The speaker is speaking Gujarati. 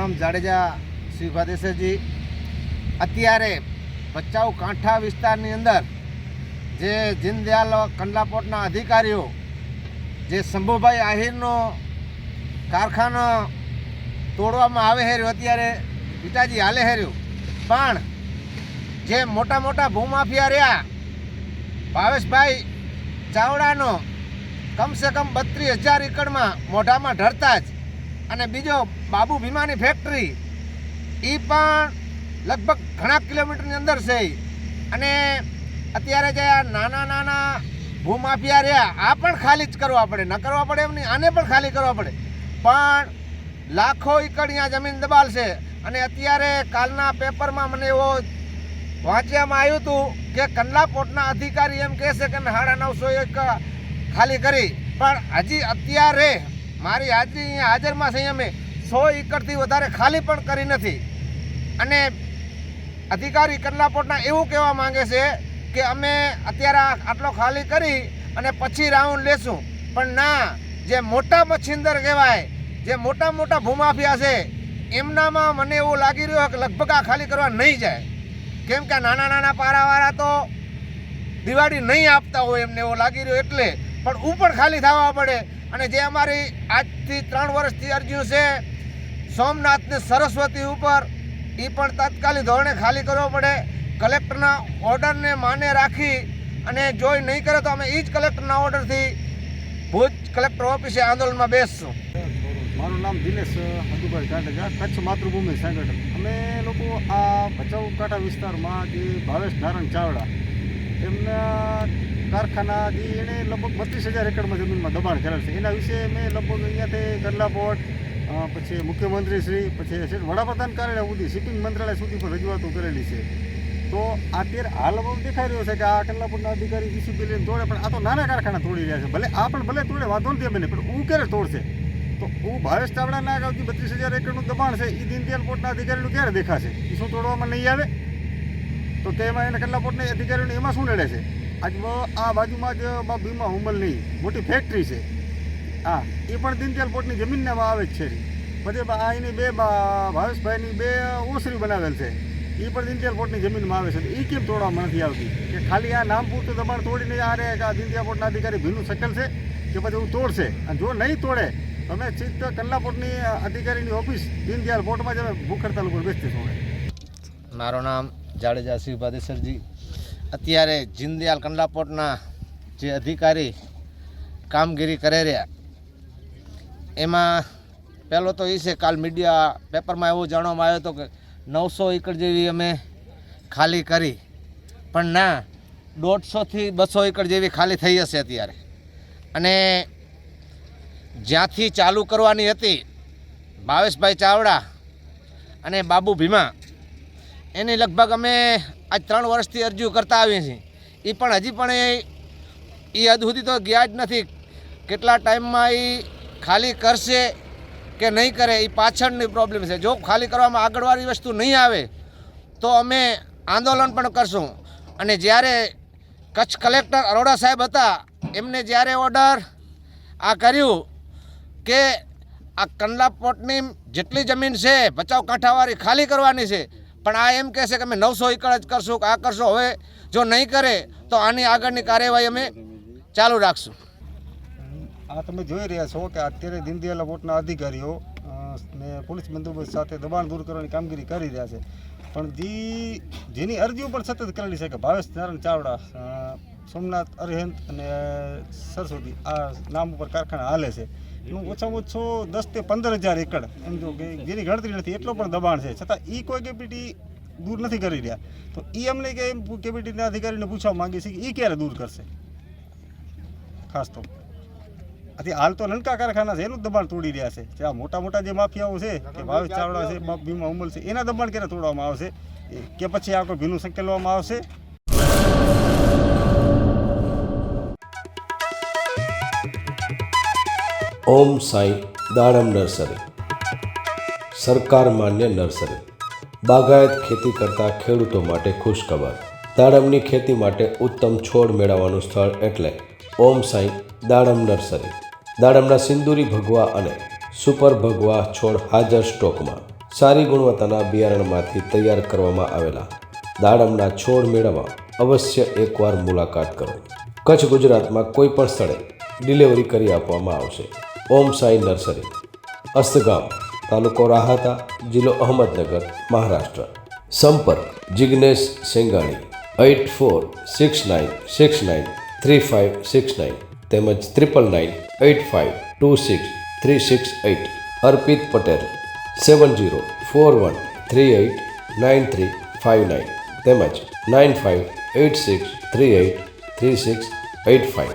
નામ જાડેજા શ્રી ભાદેસરજી। અત્યારે ભચાઉ કાંઠા વિસ્તારની અંદર જે દીનદયાલ કંડલા પોર્ટના અધિકારીઓ જે શંભુભાઈ આહિરનો કારખાનો તોડવામાં આવે છે, અત્યારે પિતાજી હાલે છે, પણ જે મોટા મોટા ભૂમાફિયા રહ્યા ભાવેશભાઈ ચાવડાનો કમસે કમ 32,000 એકડમાં મોઢામાં ઢળતા જ, અને બીજો બાબુ ભીમાની ફેક્ટરી એ પણ લગભગ ઘણા કિલોમીટરની અંદર છે। અને અત્યારે જે નાના નાના ભૂમાફિયા રહ્યા આ પણ ખાલી જ કરવા પડે, ન કરવા પડે એમ નહીં, આને પણ ખાલી કરવા પડે, પણ લાખો એકડ અહીંયા જમીન દબાલ છે। અને અત્યારે કાલના પેપરમાં મને એવો વાંચવામાં આવ્યું હતું કે કંડલા પોર્ટના અધિકારી એમ કહે છે કે 950 એકર ખાલી કરી, પણ હજી અત્યારે મારી હાજરી અહીંયા હાજરમાં છે, અમે 100 એકરથી વધારે ખાલી પણ કરી નથી। અને અધિકારી કંડલા પોર્ટના એવું કહેવા માંગે છે કે અમે અત્યારે આટલો ખાલી કરી અને પછી રાઉન્ડ લેશું, પણ ના, જે મોટા મચ્છિંદર કહેવાય, જે મોટા મોટા ભૂમાફિયા છે, એમનામાં મને એવું લાગી રહ્યું કે લગભગ આ ખાલી કરવા નહીં જાય, કેમ કે નાના નાના પારાવાળા તો દિવાળી નહીં આપતા હોય એમને એવું લાગી રહ્યું, એટલે પણ ઉપર ખાલી થવા પડે। અને જે અમારી આજથી 3 વર્ષથી અરજીઓ છે સોમનાથને સરસ્વતી ઉપર, એ પણ તાત્કાલિક ધોરણે ખાલી કરવો પડે। કલેક્ટરના ઓર્ડરને માને રાખી અને જો નહીં કરે તો અમે એ જ કલેક્ટરના ઓર્ડરથી ભુજ કલેક્ટર ઓફિસે આંદોલનમાં બેસશું। મારું નામ દિનેશ હદુભાઈ જાડેજા, કચ્છ માતૃભૂમિ સંગઠન। અમે લોકો આ ભચાઉ કાંઠા વિસ્તારમાં જે ભાવેશ નારાયણ ચાવડા એમના કારખાના જે એણે લગભગ 32,000 એકડમાં જમીનમાં દબાણ કરેલ છે, એના વિશે મેં લગભગ અહીંયાથી કંડલા પોર્ટ, પછી મુખ્યમંત્રી શ્રી, પછી વડાપ્રધાન કાર્યાલય સુધી, શિપિંગ મંત્રાલય સુધી પણ રજૂઆતો કરેલી છે। તો અત્યારે હાલ દેખાઈ રહ્યો છે કે આ કંડલા પોર્ટના અધિકારી જીસીબી લઈને તોડે, પણ આ તો નાના કારખાના તોડી રહ્યા છે। ભલે આ પણ ભલે તોડે, વાંધો નથી બને, પણ હું ક્યારે તોડશે? તો હું ભાવેશ ચાવડાના અગાઉથી 32,000 એકડનું દબાણ છે, એ દીનદયાલ પોર્ટના અધિકારીનું ક્યારે દેખાશે? એ શું તોડવામાં નહીં આવે? તો કે એમાં એને કંડલા પોર્ટના અધિકારીઓને એમાં શું નડે છે? આજ આ બાજુમાં જ ભીમા હુમલની મોટી ફેક્ટરી છે, હા, એ પણ દીનદયાલ પોર્ટની જમીનના આવે જ છે। બધે આ એની 2 ભાવેશભાઈની 2 ઓસરી બનાવેલ છે, એ પણ દીનદયાલ પોર્ટની જમીનમાં આવે છે, તો એ કેમ તોડવામાં નથી આવતી? કે ખાલી આ નામ પૂરતું દબાણ તોડીને આ રે કે દીનદયાલ પોર્ટના અધિકારી ભીનું શકલ છે કે પછી એવું તોડશે? અને જો નહીં તોડે તો અમે ચિત્ત કંડલા પોર્ટની અધિકારીની ઓફિસ દીનદયાલ પોર્ટમાં જ અમે ભૂખ હડતાલ ઉપર બેસતીશું। મારું નામ જાડેજા શ્રી ભાદેસરજી। અત્યારે દીનદયાલ કંડલા પોર્ટના જે અધિકારી કામગીરી કરે રહ્યા, એમાં પહેલો તો એ છે, કાલ મીડિયા પેપરમાં એવું જાણવામાં આવ્યું હતું કે 900 એકડ જેવી અમે ખાલી કરી, પણ ના, 150થી 200 એકડ જેવી ખાલી થઈ હશે અત્યારે। અને જ્યાંથી ચાલુ કરવાની હતી ભાવેશભાઈ ચાવડા અને બાબુ ભીમા, એની લગભગ અમે આજ 3 વર્ષથી અરજીઓ કરતા આવીએ છીએ, એ પણ હજી પણ એ હદ સુધી તો ગયા જ નથી। કેટલા ટાઈમમાં એ ખાલી કરશે કે નહીં કરે એ પાછળની પ્રોબ્લેમ છે। જો ખાલી કરવામાં આગળવાળી વસ્તુ નહીં આવે તો અમે આંદોલન પણ કરશું। અને જ્યારે કચ્છ કલેક્ટર અરોડા સાહેબ હતા, એમને જ્યારે ઓર્ડર આ કર્યું કે આ કંડલા પોર્ટની જેટલી જમીન છે ભચાઉ કાંઠાવાળી ખાલી કરવાની છે, પણ આ એમ કહેશે કે અમે 900 એકડ જ કરશું કે આ કરશું। હવે જો નહીં કરે તો આની આગળની કાર્યવાહી અમે ચાલુ રાખશું। આ તમે જોઈ રહ્યા છો કે અત્યારે દીનદયાલ પોર્ટના અધિકારીઓ ને પોલીસ બંદોબસ્ત સાથે દબાણ દૂર કરવાની કામગીરી કરી રહ્યા છે, પણ જેની અરજીઓ પણ સતત કરેલી છે કે ભાવેશ નારાયણ ચાવડા, સોમનાથ, અરિહંત અને સરસ્વતી આ નામ ઉપર કારખાના હાલે છે, એનું ઓછામાં ઓછું 10 થી 15,000 એકડ એમ જો કે જેની ગણતરી નથી એટલો પણ દબાણ છે, છતાં એ કોઈ કેપીટી દૂર નથી કરી રહ્યા। તો એ અમને કે કેપીટીના અધિકારીને પૂછવા માંગે છે કે એ ક્યારે દૂર કરશે? ખાસ તો હાલ તો નનકા કારખાના છે એનું દબાણ તોડી રહ્યા છે, જે આ મોટા મોટા જે માફિયાઓ છે કે ભાવેશ ચાવડા છે, ભીમા હુમલ છે, એના દબાણ ક્યારે તોડવામાં આવશે કે પછી આ કોઈ ભીનું સંકેલવામાં આવશે? ઓમ સાંઈ દાડમ નર્સરી, સરકાર માન્ય નર્સરી, બાગાયત ખેતી કરતા ખેડૂતો માટે ખુશખબર। દાડમની ખેતી માટે ઉત્તમ છોડ મેળવવાનું સ્થળ એટલે ઓમ સાંઈ દાડમ નર્સરી। દાડમના સિંદૂરી ભગવા અને સુપર ભગવા છોડ હાજર સ્ટોકમાં। સારી ગુણવત્તાના બિયારણમાંથી તૈયાર કરવામાં આવેલા દાડમના છોડ મેળવવા અવશ્ય એકવાર મુલાકાત કરો. કચ્છ ગુજરાતમાં કોઈ પણ સ્થળે ડિલિવરી કરી આપવામાં આવશે. ઓમ સાઈ નર્સરી, અસ્તગામ, તાલુકો રાહાતા, જિલ્લો અહમદનગર, મહારાષ્ટ્ર. સંપર્ક જિગ્નેશ સેંગાણી 8469693569 તેમજ 9998526368. અર્પિત પટેલ 7041389359 તેમજ 9586383685.